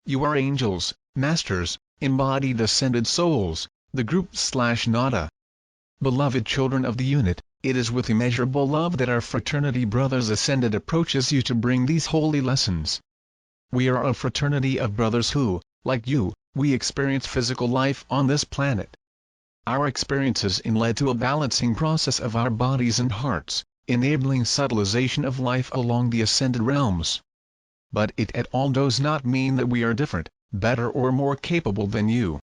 You are angels, masters, embodied ascended souls, the group/nada. Beloved children of the unit, it is with immeasurable love that our fraternity brothers ascended approaches you to bring these holy lessons. We are a fraternity of brothers who, like you, we experience physical life on this planet. Our experiences led to a balancing process of our bodies and hearts, enabling subtilization of life along the ascended realms. But it at all does not mean that we are different, better or more capable than you.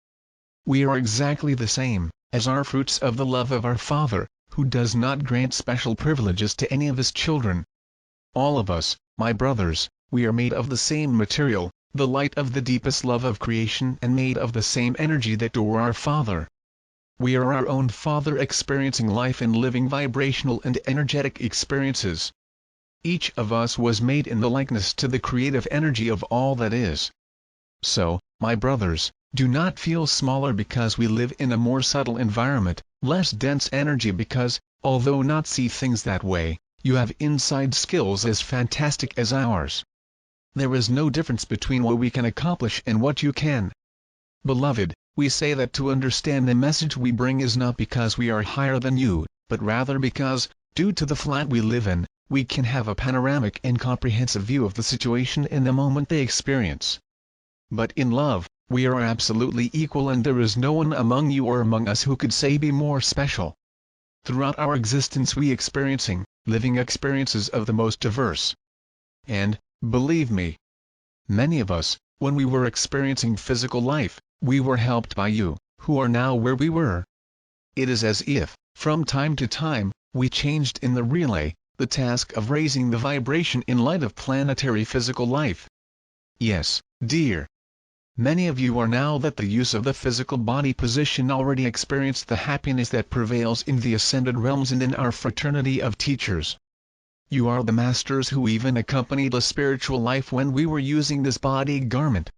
We are exactly the same, as are fruits of the love of our Father, who does not grant special privileges to any of his children. All of us, my brothers, we are made of the same material, the light of the deepest love of creation, and made of the same energy that are our Father. We are our own Father experiencing life and living vibrational and energetic experiences. Each of us was made in the likeness to the creative energy of all that is. So, my brothers, do not feel smaller because we live in a more subtle environment, less dense energy because, although not see things that way, you have inside skills as fantastic as ours. There is no difference between what we can accomplish and what you can. Beloved, we say that to understand the message we bring is not because we are higher than you, but rather because, due to the flat we live in, we can have a panoramic and comprehensive view of the situation in the moment they experience. But in love, we are absolutely equal, and there is no one among you or among us who could say be more special. Throughout our existence we experiencing, living experiences of the most diverse. And, believe me, many of us, when we were experiencing physical life, we were helped by you, who are now where we were. It is as if, from time to time, we changed in the relay, the task of raising the vibration in light of planetary physical life. Yes, dear. Many of you are now that the use of the physical body position already experienced the happiness that prevails in the ascended realms and in our fraternity of teachers. You are the masters who even accompanied a spiritual life when we were using this body garment.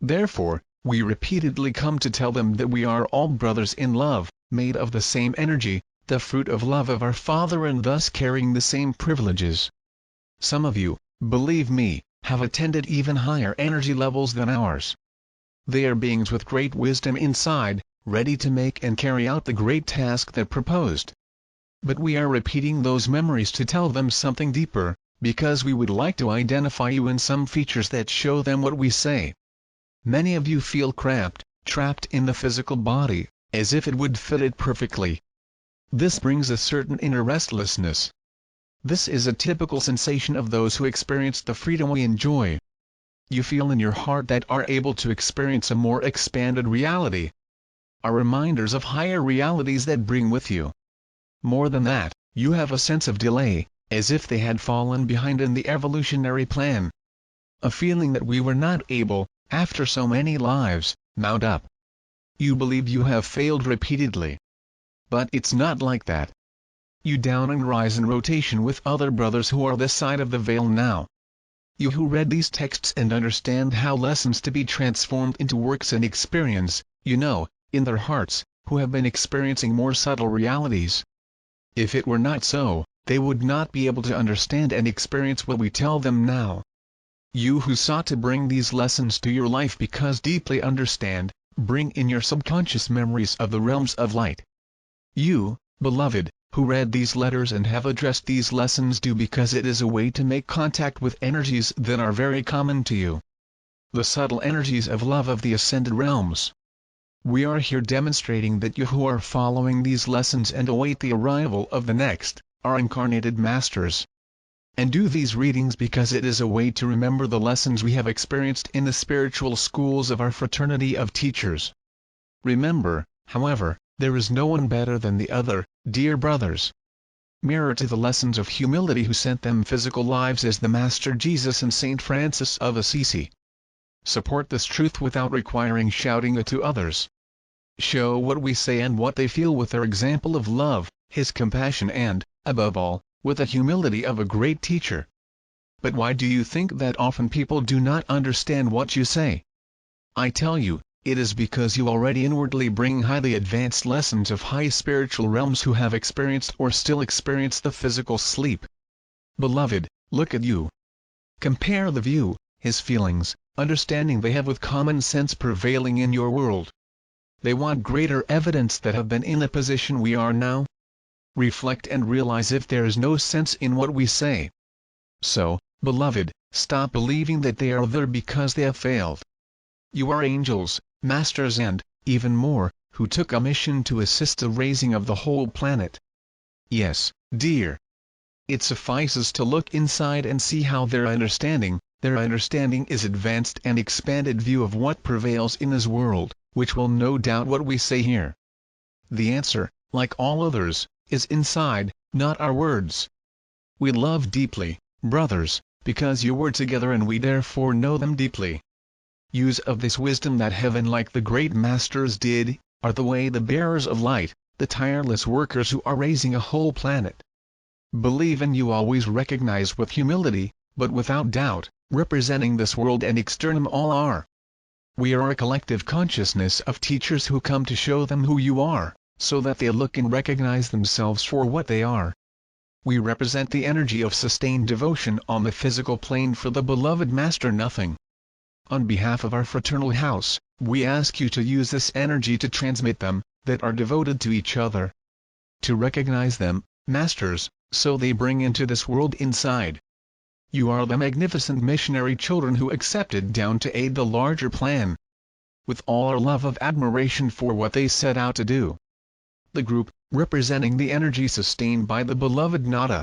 Therefore, we repeatedly come to tell them that we are all brothers in love, made of the same energy, the fruit of love of our Father, and thus carrying the same privileges. Some of you, believe me, have attained even higher energy levels than ours. They are beings with great wisdom inside, ready to make and carry out the great task that proposed. But we are repeating those memories to tell them something deeper, because we would like to identify you in some features that show them what we say. Many of you feel cramped, trapped in the physical body, as if it would fit it perfectly. This brings a certain inner restlessness. This is a typical sensation of those who experience the freedom we enjoy. You feel in your heart that are able to experience a more expanded reality. Are reminders of higher realities that bring with you. More than that, you have a sense of delay, as if they had fallen behind in the evolutionary plan. A feeling that we were not able, after so many lives, mount up. You believe you have failed repeatedly. But it's not like that. You down and rise in rotation with other brothers who are this side of the veil now. You who read these texts and understand how lessons to be transformed into works and experience, you know, in their hearts, who have been experiencing more subtle realities. If it were not so, they would not be able to understand and experience what we tell them now. You who sought to bring these lessons to your life because deeply understand, bring in your subconscious memories of the realms of light. You, beloved, who read these letters and have addressed these lessons do because it is a way to make contact with energies that are very common to you. The subtle energies of love of the ascended realms. We are here demonstrating that you who are following these lessons and await the arrival of the next, are incarnated masters. And do these readings because it is a way to remember the lessons we have experienced in the spiritual schools of our fraternity of teachers. Remember, however, there is no one better than the other, dear brothers. Mirror to the lessons of humility who sent them physical lives as the Master Jesus and Saint Francis of Assisi. Support this truth without requiring shouting it to others. Show what we say and what they feel with their example of love, his compassion and, above all, with the humility of a great teacher. But why do you think that often people do not understand what you say? I tell you, it is because you already inwardly bring highly advanced lessons of high spiritual realms who have experienced or still experience the physical sleep. Beloved, look at you. Compare the view, his feelings, understanding they have with common sense prevailing in your world. They want greater evidence that have been in the position we are now. Reflect and realize if there is no sense in what we say. So, beloved, stop believing that they are there because they have failed. You are angels, masters and, even more, who took a mission to assist the raising of the whole planet. Yes, dear. It suffices to look inside and see how their understanding is advanced and expanded view of what prevails in this world, which will no doubt what we say here. The answer, like all others, is inside, not our words. We love deeply, brothers, because you were together and we therefore know them deeply. Use of this wisdom that heaven, like the great masters did, are the way the bearers of light, the tireless workers who are raising a whole planet. Believe and you always recognize with humility, but without doubt, representing this world and externum all are. We are a collective consciousness of teachers who come to show them who you are, so that they look and recognize themselves for what they are. We represent the energy of sustained devotion on the physical plane for the beloved Master Nothing. On behalf of our fraternal house, we ask you to use this energy to transmit them, that are devoted to each other. To recognize them, Masters, so they bring into this world inside. You are the magnificent missionary children who accepted down to aid the larger plan. With all our love of admiration for what they set out to do. The group, representing the energy sustained by the beloved Nada,